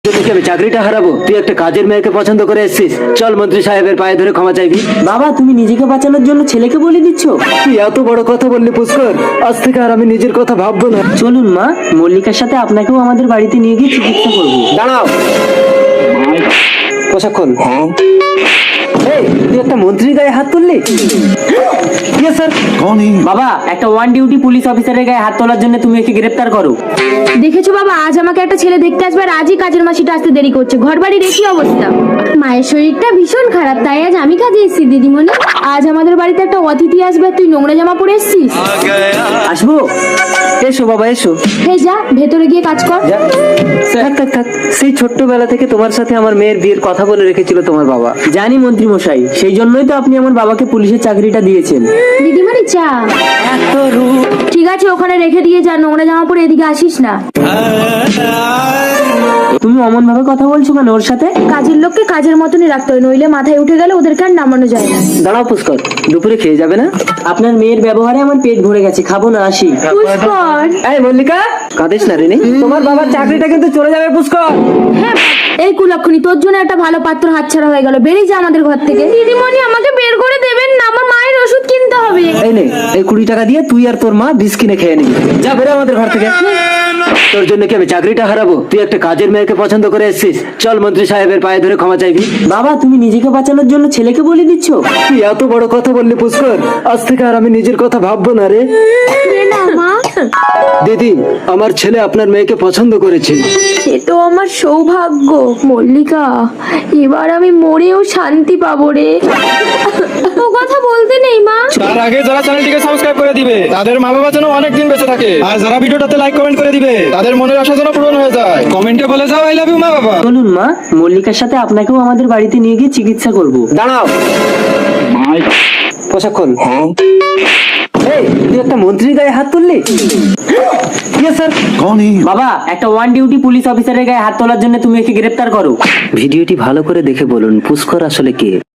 জন্য কি আমি চাকরিটা হারাবো? তুই একটা কাজের মেয়েকে পছন্দ করে এসেছিস, চল মন্ত্রী সাহেবের পায়ে ধরে ক্ষমা চাইবি। বাবা, তুমি নিজেকে বাঁচানোর জন্য ছেলেকে বলে দিচ্ছ? তুই এত বড় কথা বললি পুষ্কর, আজ থেকে আর আমি নিজের কথা ভাববো না। চলুন মা, মল্লিকার সাথে আপনাকেও আমাদের বাড়িতে নিয়ে গিয়ে চিকিৎসা করবো। দাঁড়াও, পোশাক খোল। এই, তুই একটা মন্ত্রীর গায়ে হাত তুললি? Yes sir. বাবা, একটা ওয়ান ডিউটি পুলিশ অফিসারের গায়ে হাত তোলার জন্য তুমি একে গ্রেফতার করো। দেখেছো বাবা, আজ আমাকে একটা ছেলে দেখতে আসবে আর আজই কাজের মাসিটা আসতে দেরি করছে। ঘর বাড়ির একই অবস্থা। মায়ের শরীরটা ভীষণ খারাপ, তাই আজ আমি কাজে এসেছি। দিদিমণি, আজ আমাদের বাড়িতে একটা অতিথি আসবে, তুই নোংরা জামা পরে এসেছিস। আসবো? এসো বাবা, এসো। হে যা, ভেতরে গিয়ে কাজ কর। যা। থাক থাক থাক, সেই ছোট্টবেলা থেকে তোমার সাথে আমার মেয়ের বিয়ের কথা বলে রেখেছিল তোমার বাবা। জানি মন্ত্রী মশাই, সেই জন্যই তো আপনি আমার বাবাকে পুলিশের চাকরিটা দিয়েছেন। দিদিমণি চা। ঠিক আছে, ওখানে রেখে দিয়ে যা, নোংরা জামা পরে এদিকে আসিস না। তুমি অমন ভাবে কথা বলছো কেন ওর সাথে? কাজের লোককে কাজের মতনই রাখতে হয়, নইলে মাথায় উঠে গেলে ওদেরকে আর নামানো যায় না। দাঁড়াও পুষ্কর, দুপুরে খেয়ে যাবে না? আপনার মেয়ের ব্যবহারে আমার পেট ভরে গেছে, খাবো না, আসি। পুষ্কর। এই মল্লিকা, কাঁদিস না রিনি, তোমার বাবার চাকরিটা কিন্তু চলে যাবে পুষ্কর। হ্যাঁ, এই কুলক্ষণী, তোর জন্য একটা ভালো পাত্র হাতছাড়া হয়ে গেল। বেরিয়ে যা আমাদের ঘর থেকে। দিদিমণি, আমাকে বের করে দেবেন না, আমার মায়ের ওষুধ কিনতে হবে। এই নে, এই 20 টাকা দিয়ে তুই আর তোর মা বিষ কিনে খেয়ে নিবি। যা, বেরো আমাদের ঘর থেকে। তোর জন্য কি আমি চাকরিটা হারাবো? তুই একটা কাজের মেয়েকে পছন্দ করে এসেছিস, চল মন্ত্রী সাহেবের পায়ে ধরে ক্ষমা চাইবি। বাবা, তুমি নিজেকে বাঁচানোর জন্য ছেলেকে বলে দিচ্ছ? তুই এত বড় কথা বললি পুষ্কর, আজ থেকে আর আমি নিজের কথা ভাববো না রে। না মা, দিদি, আমার ছেলে আপনার মেয়েকে পছন্দ করেছে। সে তো আমার সৌভাগ্য। মল্লিকা, এবার আমি মরেও শান্তি পাবো রে। ও কথা বলতে নেই মা। তার আগে যারা চ্যানেলটিকে সাবস্ক্রাইব করে দিবে তাদের মা বাবা যেন অনেক দিন বেঁচে থাকে, আর যারা ভিডিওটাতে লাইক কমেন্ট করে দিবে তাদের মনের আশা যেন পূরণ হয়ে যায়। কমেন্টে বলে যাও আই লাভ ইউ মা বাবা। চলুন মা, মল্লিকার সাথে আপনাকেও আমাদের বাড়িতে নিয়ে গিয়ে চিকিৎসা করবো। দাঁড়াও, পোশাক খোল। এই, তুই একটা মন্ত্রীর গায়ে হাত তুললি? Yes sir. বাবা, একটা ওয়ান ডিউটি পুলিশ অফিসারের গায়ে হাত তোলার জন্য তুমি একে গ্রেফতার করো। ভিডিওটি ভালো করে দেখে বলুন পুষ্কর আসলে কে।